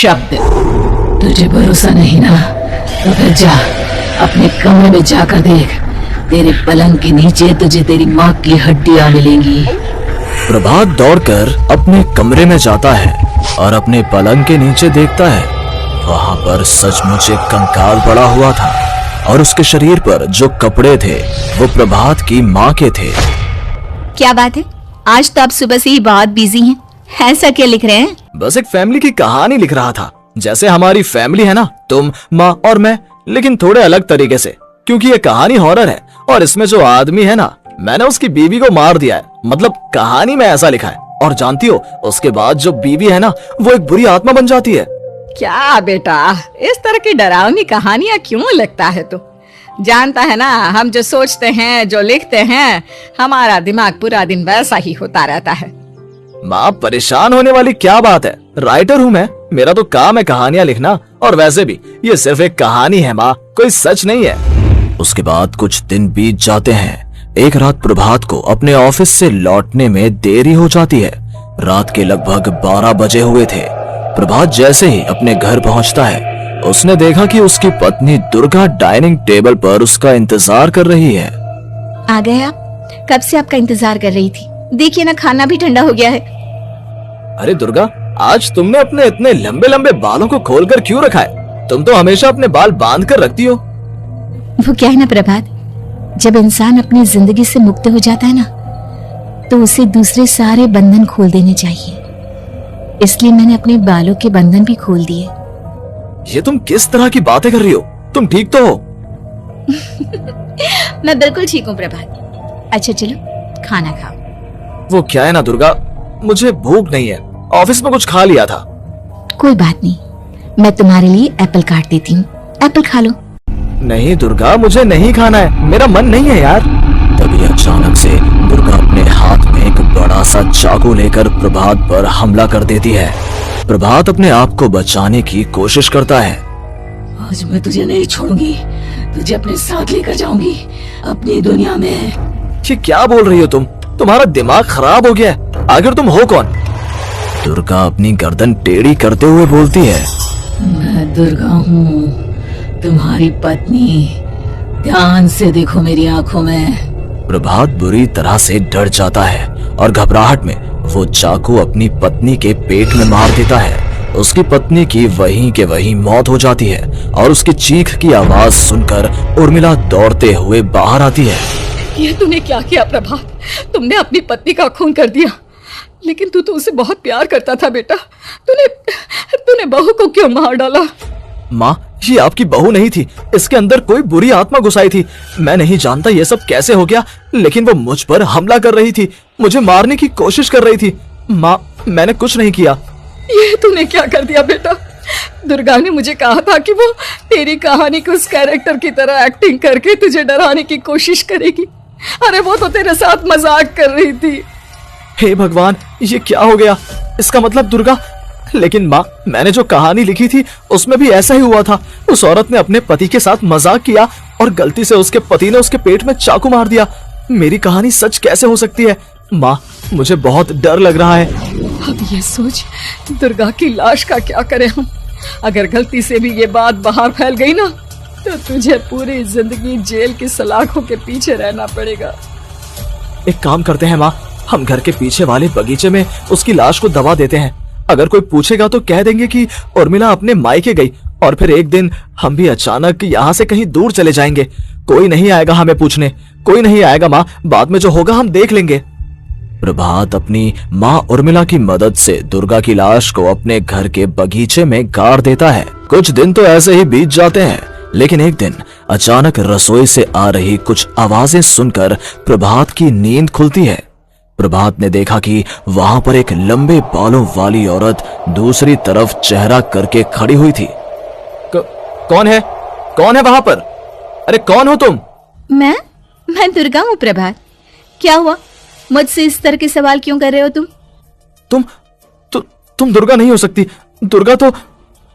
शब्द। तुझे भरोसा नहीं ना, तो फिर जा अपने कमरे में जाकर देख, तेरे पलंग के नीचे तुझे तेरी माँ की हड्डियां मिलेंगी। प्रभात दौड़कर अपने कमरे में जाता है और अपने पलंग के नीचे देखता है। वहां पर सचमुच एक कंकाल पड़ा हुआ था और उसके शरीर पर जो कपड़े थे वो प्रभात की माँ के थे। क्या बात है, आज तो आप सुबह से ही बहुत बिजी हैं। ऐसा क्या लिख रहे हैं? बस एक फैमिली की कहानी लिख रहा था। जैसे हमारी फैमिली है ना, तुम, माँ और मैं, लेकिन थोड़े अलग तरीके से, क्योंकि ये कहानी हॉरर है और इसमें जो आदमी है ना, मैंने उसकी बीवी को मार दिया है। मतलब कहानी में ऐसा लिखा है। और जानती हो, उसके बाद जो बीवी है ना, वो एक बुरी आत्मा बन जाती है। क्या बेटा, इस तरह की डरावनी कहानियां क्यों लिखता है तू? जानता है ना, हम जो सोचते हैं, जो लिखते हैं, हमारा दिमाग पूरा दिन वैसा ही होता रहता है। माँ, परेशान होने वाली क्या बात है? राइटर हूँ मैं, मेरा तो काम है कहानियां लिखना। और वैसे भी ये सिर्फ एक कहानी है माँ, कोई सच नहीं है। उसके बाद कुछ दिन बीत जाते हैं। एक रात प्रभात को अपने ऑफिस से लौटने में देरी हो जाती है। रात के लगभग 12 बजे हुए थे। प्रभात जैसे ही अपने घर पहुंचता है, उसने देखा कि उसकी पत्नी दुर्गा डाइनिंग टेबल पर उसका इंतजार कर रही है। आ गए आप? कब से आपका इंतजार कर रही थी। देखिए ना, खाना भी ठंडा हो गया है। अरे दुर्गा, आज तुमने अपने इतने लंबे लंबे बालों को खोलकर क्यों रखा है? तुम तो हमेशा अपने बाल बांध कर रखती हो। वो क्या है ना प्रभात, जब इंसान अपनी जिंदगी से मुक्त हो जाता है ना, तो उसे दूसरे सारे बंधन खोल देने चाहिए। इसलिए मैंने अपने बालों के बंधन भी खोल दिए। ये तुम किस तरह की बातें कर रही हो? तुम ठीक तो हो? मैं बिल्कुल ठीक हूँ प्रभात। अच्छा चलो खाना खाओ। वो क्या है ना दुर्गा, मुझे भूख नहीं है, ऑफिस में कुछ खा लिया था। कोई बात नहीं, मैं तुम्हारे लिए एप्पल काट देती हूँ, एप्पल खा लो। नहीं दुर्गा, मुझे नहीं खाना है, मेरा मन नहीं है यार। तभी अचानक से दुर्गा अपने हाथ में एक बड़ा सा चाकू लेकर प्रभात पर हमला कर देती है। प्रभात अपने आप को बचाने की कोशिश करता है। आज मैं तुझे नहीं छोड़ूंगी, तुझे अपने साथ लेकर जाऊंगी अपनी दुनिया में। ये क्या बोल रही हो तुम? तुम्हारा दिमाग खराब हो गया है। आखिर तुम हो कौन? दुर्गा अपनी गर्दन टेढ़ी करते हुए बोलती है। मैं दुर्गा हूँ, तुम्हारी पत्नी। ध्यान से देखो मेरी आंखों में। प्रभात बुरी तरह से डर जाता है और घबराहट में वो चाकू अपनी पत्नी के पेट में मार देता है। उसकी पत्नी की वहीं के वहीं मौत हो जाती है और उसकी चीख की आवाज सुनकर उर्मिला दौड़ते हुए बाहर आती है। ये तूने क्या किया प्रभात? तुमने अपनी पत्नी का खून कर दिया, लेकिन तू तो उसे बहुत प्यार करता था बेटा। तूने बहू को क्यों मार डाला? माँ, ये आपकी बहू नहीं थी, इसके अंदर कोई बुरी आत्मा घुसाई थी। मैं नहीं जानता ये सब कैसे हो गया, लेकिन वो मुझ पर हमला कर रही थी, मुझे मारने की कोशिश कर रही थी। माँ, मैंने कुछ नहीं किया। ये तूने क्या कर दिया बेटा? दुर्गा ने मुझे कहा था कि वो तेरी कहानी के उस कैरेक्टर की तरह एक्टिंग करके तुझे डराने की कोशिश करेगी। अरे वो तो तेरे साथ मजाक कर रही थी। हे भगवान, ये क्या हो गया? इसका मतलब दुर्गा। लेकिन माँ, मैंने जो कहानी लिखी थी उसमें भी ऐसा ही हुआ था। उस औरत ने अपने पति के साथ मजाक किया और गलती से उसके पति ने उसके पेट में चाकू मार दिया। मेरी कहानी सच कैसे हो सकती है? माँ, मुझे बहुत डर लग रहा है। अब ये सोच, दुर्गा की लाश का क्या करें हम? अगर गलती से भी ये बात बाहर फैल गई ना, तो तुझे पूरी जिंदगी जेल की सलाखों के पीछे रहना पड़ेगा। एक काम करते हैं माँ, हम घर के पीछे वाले बगीचे में उसकी लाश को दबा देते हैं। अगर कोई पूछेगा तो कह देंगे कि उर्मिला अपने मायके गई और फिर एक दिन हम भी अचानक यहाँ से कहीं दूर चले जाएंगे। कोई नहीं आएगा हमें पूछने, कोई नहीं आएगा माँ, बाद में जो होगा हम देख लेंगे। प्रभात अपनी माँ उर्मिला की मदद से दुर्गा की लाश को अपने घर के बगीचे में गाड़ देता है। कुछ दिन तो ऐसे ही बीत जाते हैं, लेकिन एक दिन अचानक रसोई से आ रही कुछ आवाजें सुनकर प्रभात की नींद खुलती है। प्रभात ने देखा कि वहां पर एक लंबे बालों वाली औरत दूसरी तरफ चेहरा करके खड़ी हुई थी। कौन है? कौन है वहां पर? अरे कौन हो तुम? मैं दुर्गा हूँ प्रभात। क्या हुआ? मुझसे इस तरह के सवाल क्यों कर रहे हो तुम? तुम दुर्गा नहीं हो सकती। दुर्गा तो...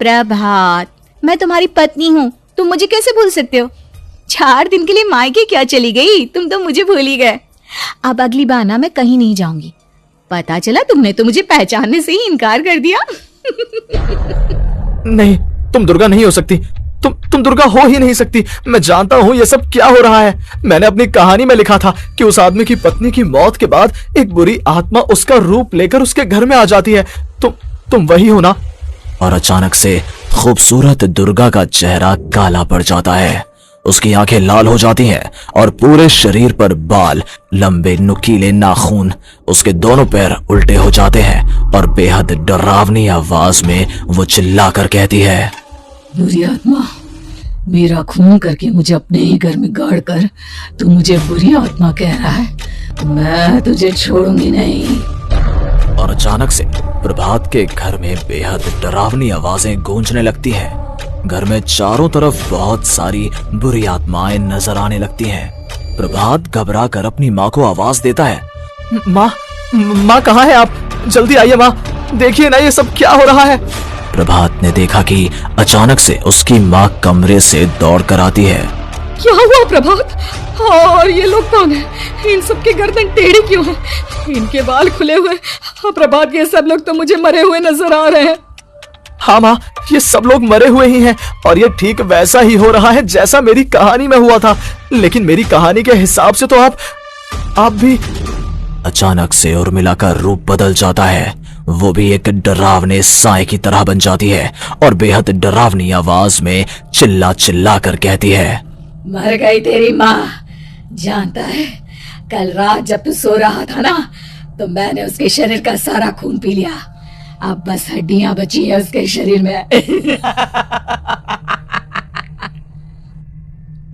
प्रभात, मैं तुम्हारी पत्नी हूँ, तुम मुझे कैसे भूल सकते हो? 4 दिन के लिए मायके क्या चली गई? तुम तो मुझे भूल ही गए। अब अगली बार ना मैं कहीं नहीं जाऊंगी। पता चला तुमने तो मुझे पहचानने से ही इनकार कर दिया। नहीं, तुम दुर्गा नहीं हो सकती। तुम दुर्गा हो ही नहीं सकती। मैं जानता हूँ ये सब क्या हो रहा है। मैंने अपनी कहानी में लिखा था कि उस आदमी की पत्नी की मौत के बाद एक बुरी आत्मा उसका रूप लेकर उसके घर में आ जाती है। तुम वही हो ना? और अचानक से खूबसूरत दुर्गा का चेहरा काला पड़ जाता है। उसकी आंखें लाल हो जाती हैं और पूरे शरीर पर बाल, लंबे नुकीले नाखून, उसके दोनों पैर उल्टे हो जाते हैं और बेहद डरावनी आवाज में वो चिल्लाकर कहती है, बुरी आत्मा, मेरा खून करके मुझे अपने ही घर में गाड़ कर तू मुझे बुरी आत्मा कह रहा है? मैं तुझे छोड़ूंगी नहीं। और अचानक से प्रभात के घर में बेहद डरावनी आवाजें गूंजने लगती हैं। घर में चारों तरफ बहुत सारी बुरी आत्माएं नजर आने लगती हैं। प्रभात घबरा कर अपनी माँ को आवाज देता है, माँ कहाँ है आप? जल्दी आइए माँ, देखिए ना ये सब क्या हो रहा है। प्रभात ने देखा कि अचानक से उसकी माँ कमरे से दौड़ कर आती है। क्या हुआ प्रभात? और ये लोग कौन है? इन सब की गर्दन टेढ़ी क्यों है? इनके बाल खुले हुए। हाँ प्रभात, ये सब लोग तो मुझे मरे हुए नजर आ रहे हैं। हाँ माँ, ये सब लोग मरे हुए ही हैं और ये ठीक वैसा ही हो रहा है जैसा मेरी कहानी में हुआ था। लेकिन मेरी कहानी के हिसाब से तो आप भी। अचानक से उर्मिला का रूप बदल जाता है। वो भी एक डरावने साए की तरह बन जाती है और बेहद डरावनी आवाज में चिल्ला चिल्ला कर कहती है, मर गई तेरी माँ। जानता है, कल रात जब तू सो रहा था ना, तो मैंने उसके शरीर का सारा खून पी लिया। अब बस हड्डियां बची है उसके शरीर में।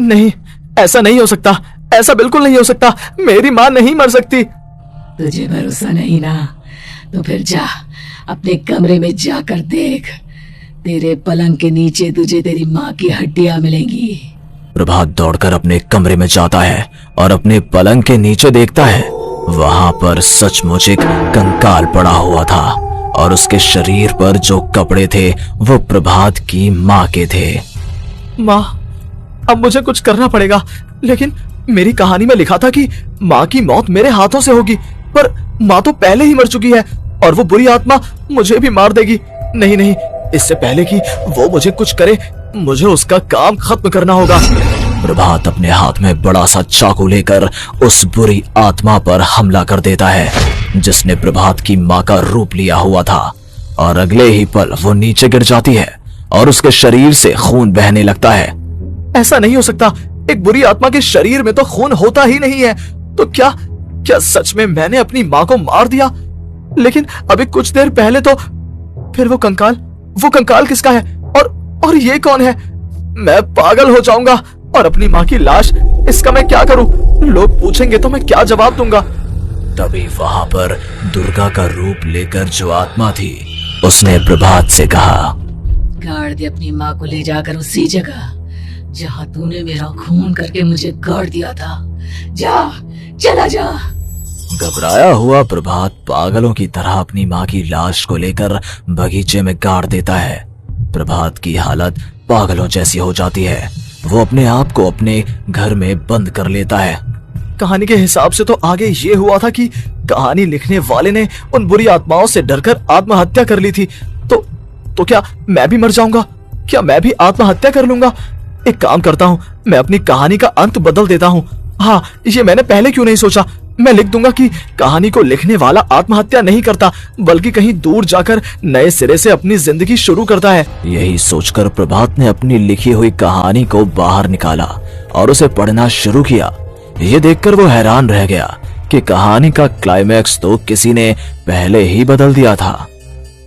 नहीं, ऐसा नहीं हो सकता, ऐसा बिल्कुल नहीं हो सकता। मेरी माँ नहीं मर सकती। तुझे भरोसा नहीं ना? तो फिर जा, अपने कमरे में जाकर देख। तेरे पलंग के नीचे तुझे तेरी माँ की हड्डियां मिलेंगी। प्रभात दौड़कर अपने कमरे में जाता है और अपने पलंग के नीचे देखता है। वहां पर सचमुच एक कंकाल पड़ा हुआ था और उसके शरीर पर जो कपड़े थे वो प्रभात की माँ के थे। माँ, अब मुझे कुछ करना पड़ेगा। लेकिन मेरी कहानी में लिखा था कि माँ की मौत मेरे हाथों से होगी, पर माँ तो पहले ही मर चुकी है और वो बुरी आत्मा मुझे भी मार देगी। नहीं नहीं, इससे पहले कि वो मुझे कुछ करे, मुझे उसका काम खत्म करना होगा। प्रभात अपने हाथ में बड़ा सा चाकू लेकर उस बुरी आत्मा पर हमला कर देता है जिसने प्रभात की माँ का रूप लिया हुआ था, और अगले ही पल वो नीचे गिर जाती है और उसके शरीर से खून बहने लगता है। ऐसा नहीं हो सकता, एक बुरी आत्मा के शरीर में तो खून होता ही नहीं है। तो क्या सच में मैंने अपनी माँ को मार दिया? लेकिन अभी कुछ देर पहले तो फिर वो कंकाल किसका है? और ये कौन है? मैं पागल हो जाऊंगा। और अपनी माँ की लाश, इसका मैं क्या करूं? लोग पूछेंगे तो मैं क्या जवाब दूंगा? तभी वहां पर दुर्गा का रूप लेकर जो आत्मा थी उसने प्रभात से कहा, गाड़ दे अपनी माँ को ले जाकर उसी जगह जहाँ तूने मेरा खून करके मुझे गाड़ दिया था। जा, चला जा। घबराया हुआ प्रभात पागलों की तरह अपनी माँ की लाश को लेकर बगीचे में गाड़ देता है। प्रभात की हालत पागलों जैसी हो जाती है। वो अपने आप को अपने घर में बंद कर लेता है। कहानी के हिसाब से तो आगे ये हुआ था कि कहानी लिखने वाले ने उन बुरी आत्माओं से डरकर आत्महत्या कर ली थी। तो क्या मैं भी मर जाऊंगा? क्या मैं भी आत्महत्या कर लूंगा? एक काम करता हूँ, मैं अपनी कहानी का अंत बदल देता हूँ। हाँ, ये मैंने पहले क्यों नहीं सोचा। मैं लिख दूंगा कि कहानी को लिखने वाला आत्महत्या नहीं करता, बल्कि कहीं दूर जाकर नए सिरे से अपनी जिंदगी शुरू करता है। यही सोचकर प्रभात ने अपनी लिखी हुई कहानी को बाहर निकाला और उसे पढ़ना शुरू किया। ये देखकर वो हैरान रह गया कि कहानी का क्लाइमैक्स तो किसी ने पहले ही बदल दिया था।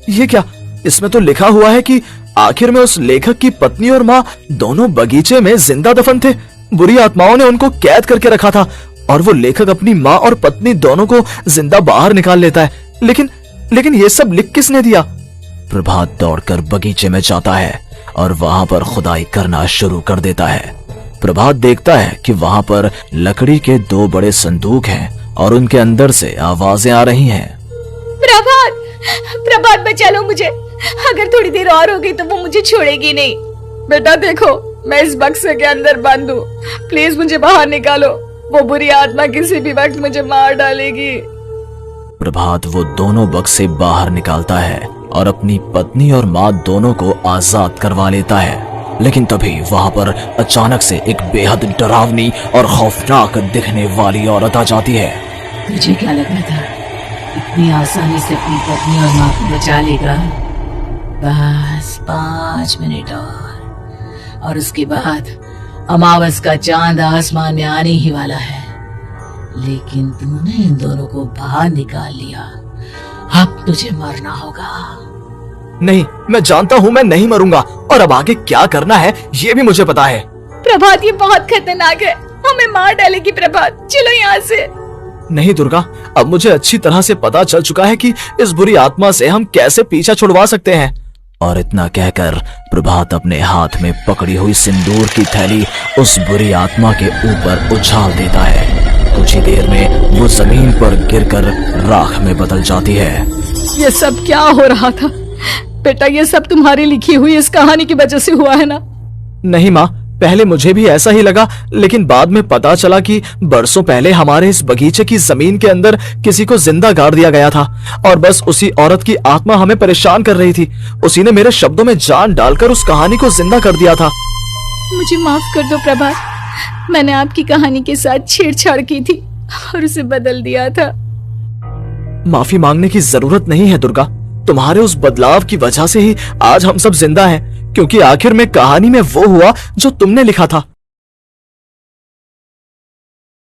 ये क्या? इसमें तो लिखा हुआ है कि आखिर में उस लेखक की पत्नी और माँ दोनों बगीचे में जिंदा दफन थे। बुरी आत्माओं ने उनको कैद करके रखा था और वो लेखक अपनी माँ और पत्नी दोनों को जिंदा बाहर निकाल लेता है। लेकिन ये सब लिख किसने दिया? प्रभात दौड़कर बगीचे में जाता है और वहां पर खुदाई करना शुरू कर देता है। प्रभात देखता है कि वहां पर लकड़ी के 2 बड़े संदूक हैं और उनके अंदर से आवाजें आ रही हैं। प्रभात बचा लो मुझे, अगर थोड़ी देर और होगी तो वो मुझे छोड़ेगी नहीं। बेटा देखो, मैं इस बक्से के अंदर बंद हूँ, प्लीज मुझे बाहर निकालो। वो बुरी आत्मा किसी भी वक्त मुझे मार डालेगी। प्रभात वो दोनों बक्से बाहर निकालता है और अपनी पत्नी और माँ दोनों को आजाद करवा लेता है। लेकिन तभी वहां पर अचानक से एक बेहद डरावनी और खौफनाक दिखने वाली औरत आ जाती है। तुझे क्या लगा था इतनी आसानी से अपनी पत्नी और माँ को बचा लेगा? बस 5 मिनट और उसके बाद अमावस का चांद आसमान में आने ही वाला है। लेकिन तूने इन दोनों को बाहर निकाल लिया, अब तुझे मरना होगा। नहीं, मैं जानता हूँ मैं नहीं मरूंगा, और अब आगे क्या करना है ये भी मुझे पता है। प्रभात, ये बहुत खतरनाक है, हमें मार डालेगी प्रभात, चलो यहाँ से। नहीं दुर्गा, अब मुझे अच्छी तरह से पता चल चुका है कि इस बुरी आत्मा से हम कैसे पीछा छुड़वा सकते हैं। और इतना कहकर प्रभात अपने हाथ में पकड़ी हुई सिंदूर की थैली उस बुरी आत्मा के ऊपर उछाल देता है। कुछ ही देर में वो जमीन पर गिरकर राख में बदल जाती है। ये सब क्या हो रहा था बेटा? ये सब तुम्हारी लिखी हुई इस कहानी की वजह से हुआ है ना? नहीं माँ, पहले मुझे भी ऐसा ही लगा, लेकिन बाद में पता चला कि बरसों पहले हमारे इस बगीचे की जमीन के अंदर किसी को जिंदा गाड़ दिया गया था, और बस उसी औरत की आत्मा हमें परेशान कर रही थी। उसी ने मेरे शब्दों में जान डालकर उस कहानी को जिंदा कर दिया था। मुझे माफ कर दो प्रभात, मैंने आपकी कहानी के साथ छेड़छाड़ की थी और उसे बदल दिया था। माफी मांगने की जरूरत नहीं है दुर्गा, तुम्हारे उस बदलाव की वजह से ही आज हम सब जिंदा हैं, क्योंकि आखिर में कहानी में वो हुआ जो तुमने लिखा था।